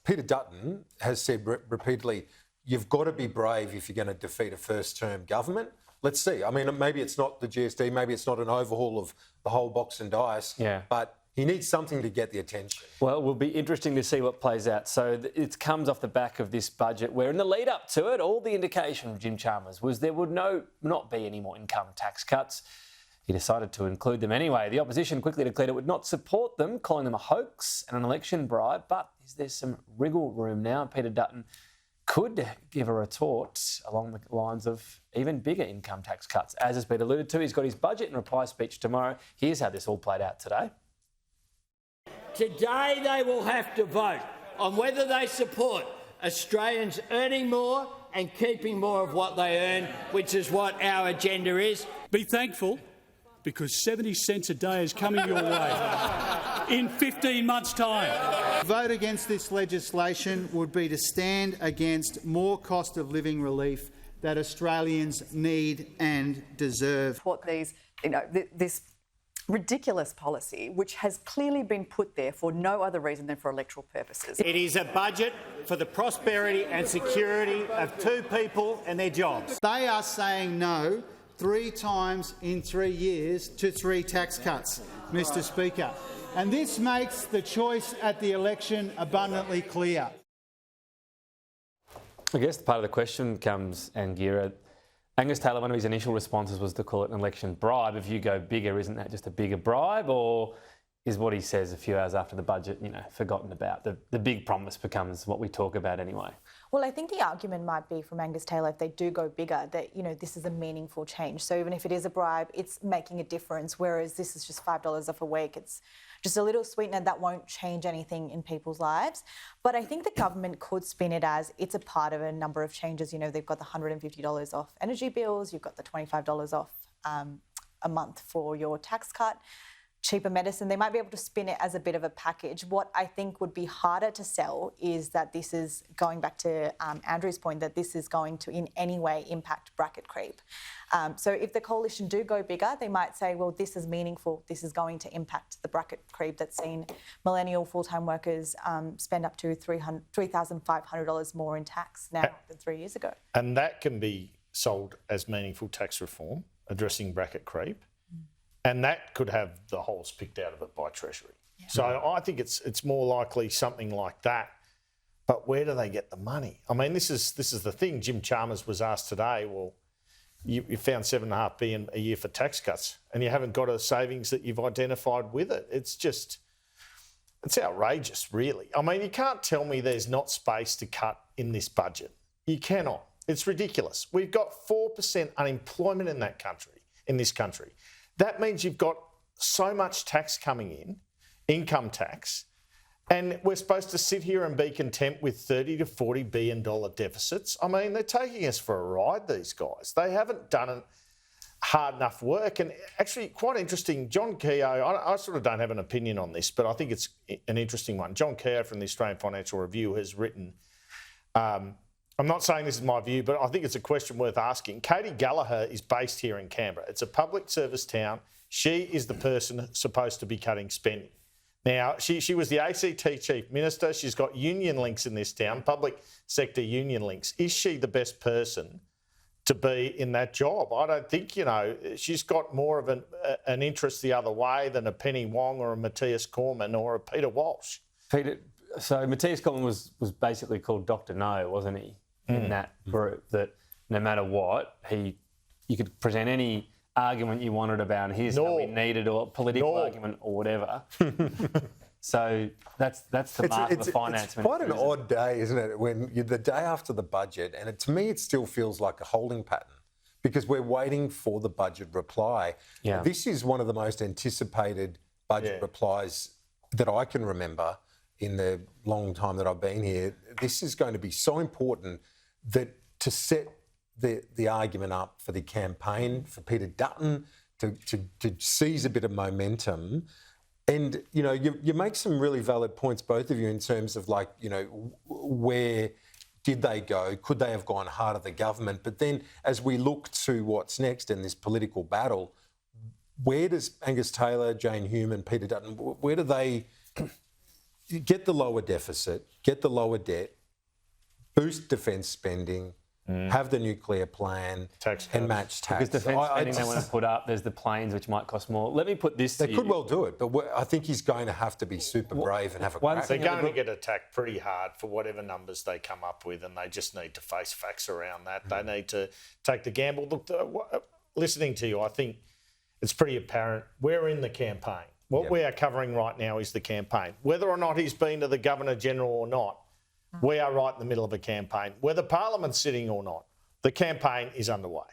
Peter Dutton has said repeatedly, you've got to be brave if you're going to defeat a first-term government. Let's see. I mean, maybe it's not the GST, maybe it's not an overhaul of the whole box and dice, but he needs something to get the attention. Well, it will be interesting to see what plays out. So it comes off the back of this budget where in the lead up to it, all the indication from Jim Chalmers was there would not be any more income tax cuts. He decided to include them anyway. The opposition quickly declared it would not support them, calling them a hoax and an election bribe. But is there some wriggle room now? Peter Dutton could give a retort along the lines of even bigger income tax cuts. As has been alluded to, he's got his budget and reply speech tomorrow. Here's how this all played out today. Today they will have to vote on whether they support Australians earning more and keeping more of what they earn, which is what our agenda is. Be thankful, because 70 cents a day is coming your way in 15 months' time. To vote against this legislation would be to stand against more cost of living relief that Australians need and deserve. What these, this ridiculous policy, which has clearly been put there for no other reason than for electoral purposes. It is a budget for the prosperity and security of 2 people and their jobs. They are saying no 3 times in 3 years to 3 tax cuts, Mr Speaker. And this makes the choice at the election abundantly clear. I guess part of the question comes, Angira. Angus Taylor, one of his initial responses was to call it an election bribe. If you go bigger, isn't that just a bigger bribe? Or is what he says a few hours after the budget, forgotten about? The big promise becomes what we talk about anyway. Well, I think the argument might be from Angus Taylor, if they do go bigger, that, this is a meaningful change. So even if it is a bribe, it's making a difference, whereas this is just $5 off a week. It's just a little sweetener that won't change anything in people's lives. But I think the government could spin it as it's a part of a number of changes. They've got the $150 off energy bills, you've got the $25 off a month for your tax cut, cheaper medicine. They might be able to spin it as a bit of a package. What I think would be harder to sell is that this is, going back to Andrew's point, that this is going to in any way impact bracket creep. So if the coalition do go bigger, they might say, well, this is meaningful. This is going to impact the bracket creep that's seen millennial full-time workers spend up to $3,500 more in tax now than 3 years ago. And that can be sold as meaningful tax reform, addressing bracket creep. And that could have the holes picked out of it by Treasury. Yeah. So I think it's more likely something like that. But where do they get the money? I mean, this is the thing. Jim Chalmers was asked today, well, you found $7.5 billion a year for tax cuts and you haven't got a savings that you've identified with it. It's outrageous, really. I mean, you can't tell me there's not space to cut in this budget. You cannot. It's ridiculous. We've got 4% unemployment in this country. That means you've got so much tax coming in, income tax, and we're supposed to sit here and be content with $30 to $40 billion deficits. I mean, they're taking us for a ride, these guys. They haven't done hard enough work. And actually, quite interesting, John Keogh, I sort of don't have an opinion on this, but I think it's an interesting one. John Keogh from the Australian Financial Review has written, I'm not saying this is my view, but I think it's a question worth asking. Katie Gallagher is based here in Canberra. It's a public service town. She is the person supposed to be cutting spending. Now, she was the ACT Chief Minister. She's got union links in this town, public sector union links. Is she the best person to be in that job? I don't think, she's got more of an interest the other way than a Penny Wong or a Matthias Cormann or a Peter Walsh. So Matthias Cormann was basically called Dr. No, wasn't he? In that group, that no matter what, you could present any argument you wanted about here's how we needed, or political argument or whatever. So that's the mark of the finance. It's quite an odd day, isn't it? When the day after the budget, and to me it still feels like a holding pattern because we're waiting for the budget reply. Yeah. This is one of the most anticipated budget replies that I can remember in the long time that I've been here. This is going to be so important that to set the argument up for the campaign, for Peter Dutton to seize a bit of momentum. And, you make some really valid points, both of you, in terms of where did they go? Could they have gone harder, the government? But then as we look to what's next in this political battle, where does Angus Taylor, Jane Hume and Peter Dutton, where do they get the lower deficit, get the lower debt, boost defence spending, have the nuclear plan, and match tax. Because defence spending they want to put up, there's the planes which might cost more. Let me put this to you. They could well do it, but I think he's going to have to be super brave and have a crack. They're going to get attacked pretty hard for whatever numbers they come up with, and they just need to face facts around that. They need to take the gamble. Look, listening to you, I think it's pretty apparent we're in the campaign. What we are covering right now is the campaign. Whether or not he's been to the Governor-General or not, we are right in the middle of a campaign. Whether Parliament's sitting or not, the campaign is underway.